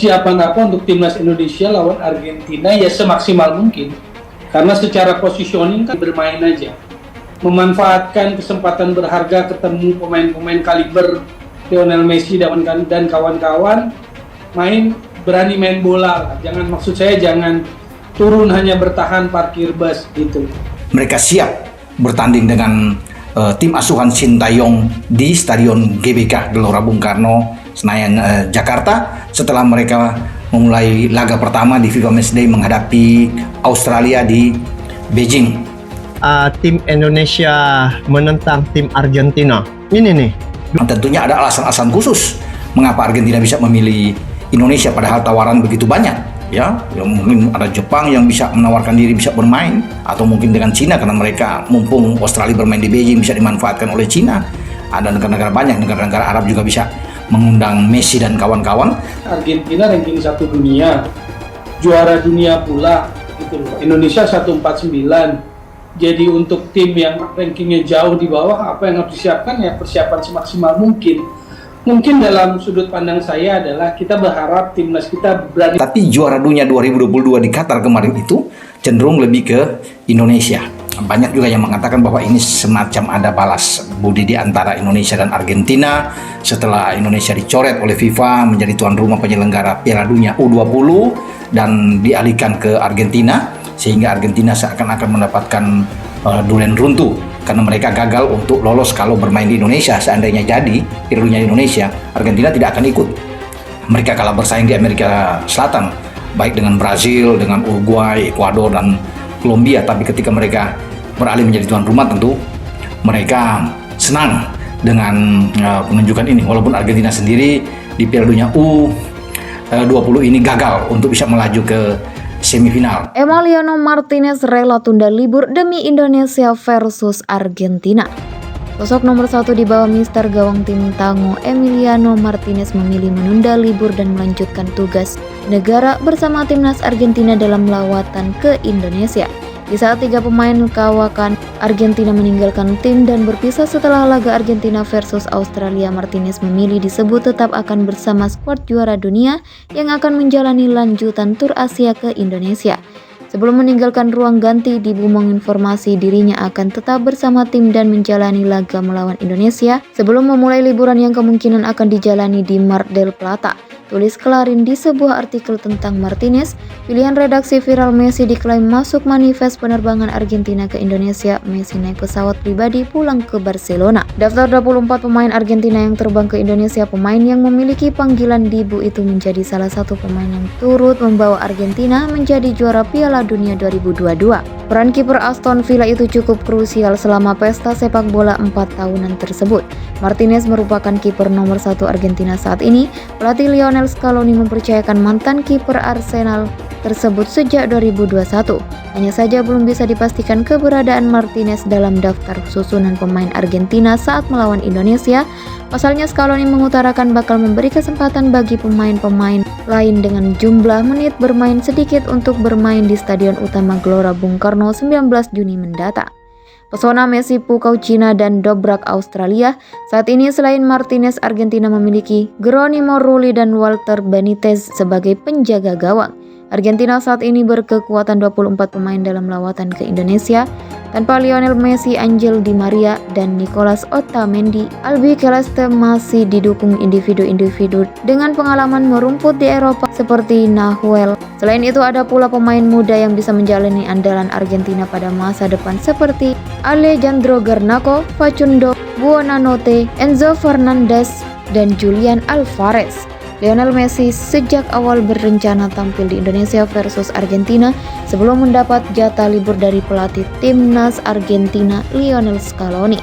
persiapan apa untuk timnas Indonesia lawan Argentina? Ya semaksimal mungkin. Karena secara positioning kan bermain aja. Memanfaatkan kesempatan berharga ketemu pemain-pemain kaliber Lionel Messi dan kawan-kawan, berani main bola. Maksud saya jangan turun hanya bertahan parkir bus gitu. Mereka siap bertanding dengan tim asuhan Sintayong di Stadion GBK Gelora Bung Karno, Senayan, Jakarta, setelah mereka memulai laga pertama di FIFA Matchday menghadapi Australia di Beijing. Tim Indonesia menentang tim Argentina. Ini nih. Tentunya ada alasan-alasan khusus mengapa Argentina bisa memilih Indonesia padahal tawaran begitu banyak. Ya, mungkin ada Jepang yang bisa menawarkan diri bisa bermain, atau mungkin dengan Cina karena mereka mumpung Australia bermain di Beijing bisa dimanfaatkan oleh Cina. Ada negara-negara banyak, negara-negara Arab juga bisa mengundang Messi dan kawan-kawan. Argentina ranking 1 dunia, juara dunia pula gitu loh. Indonesia 149. Jadi untuk tim yang rankingnya jauh di bawah, apa yang harus disiapkan ya persiapan semaksimal mungkin. Mungkin dalam sudut pandang saya adalah kita berharap timnas kita berani. Tapi juara dunia 2022 di Qatar kemarin itu cenderung lebih ke Indonesia. Banyak juga yang mengatakan bahwa ini semacam ada balas budi di antara Indonesia dan Argentina setelah Indonesia dicoret oleh FIFA menjadi tuan rumah penyelenggara Piala Dunia U20 dan dialihkan ke Argentina, sehingga Argentina seakan-akan mendapatkan durian runtuh karena mereka gagal untuk lolos kalau bermain di Indonesia. Seandainya jadi Piala Dunia di Indonesia, Argentina tidak akan ikut. Mereka kalah bersaing di Amerika Selatan, baik dengan Brazil, dengan Uruguay, Ekuador, dan Kolombia. Tapi ketika mereka beralih menjadi tuan rumah, tentu mereka senang dengan penunjukan ini. Walaupun Argentina sendiri di Piala Dunia U20 ini gagal untuk bisa melaju ke semifinal. Emiliano Martinez rela tunda libur demi Indonesia versus Argentina. Sosok nomor 1 di bawah Mister gawang tim Tango Emiliano Martinez memilih menunda libur dan melanjutkan tugas negara bersama timnas Argentina dalam lawatan ke Indonesia. Di saat 3 pemain kawakan Argentina meninggalkan tim dan berpisah setelah laga Argentina versus Australia, Martinez memilih disebut tetap akan bersama skuad juara dunia yang akan menjalani lanjutan tur Asia ke Indonesia. Sebelum meninggalkan ruang ganti, Dibu menginformasi dirinya akan tetap bersama tim dan menjalani laga melawan Indonesia sebelum memulai liburan yang kemungkinan akan dijalani di Mar del Plata. Tulis Clarin di sebuah artikel tentang Martinez. Pilihan redaksi viral Messi diklaim masuk manifest penerbangan Argentina ke Indonesia. Messi naik pesawat pribadi pulang ke Barcelona. Daftar 24 pemain Argentina yang terbang ke Indonesia. Pemain yang memiliki panggilan Dibu itu menjadi salah satu pemain yang turut membawa Argentina menjadi juara Piala Dunia 2022. Peran kiper Aston Villa itu cukup krusial selama pesta sepak bola 4 tahunan tersebut. Martinez merupakan kiper nomor 1 Argentina saat ini. Pelatih Lionel Scaloni mempercayakan mantan kiper Arsenal tersebut sejak 2021. Hanya saja belum bisa dipastikan keberadaan Martinez dalam daftar susunan pemain Argentina saat melawan Indonesia. Pasalnya Scaloni mengutarakan bakal memberi kesempatan bagi pemain-pemain lain dengan jumlah menit bermain sedikit untuk bermain di Stadion Utama Gelora Bung Karno 19 Juni mendatang. Pesona Messi pukau Cina dan dobrak Australia. Saat ini selain Martinez, Argentina memiliki Geronimo Rulli dan Walter Benitez sebagai penjaga gawang. Argentina saat ini berkekuatan 24 pemain dalam lawatan ke Indonesia. Tanpa Lionel Messi, Angel Di Maria, dan Nicolas Otamendi, Albi Celeste masih didukung individu-individu dengan pengalaman merumput di Eropa seperti Nahuel. Selain itu ada pula pemain muda yang bisa menjalani andalan Argentina pada masa depan seperti Alejandro Garnacho, Facundo Buonanotte, Enzo Fernandez, dan Julian Alvarez. Lionel Messi sejak awal berencana tampil di Indonesia versus Argentina sebelum mendapat jatah libur dari pelatih timnas Argentina Lionel Scaloni.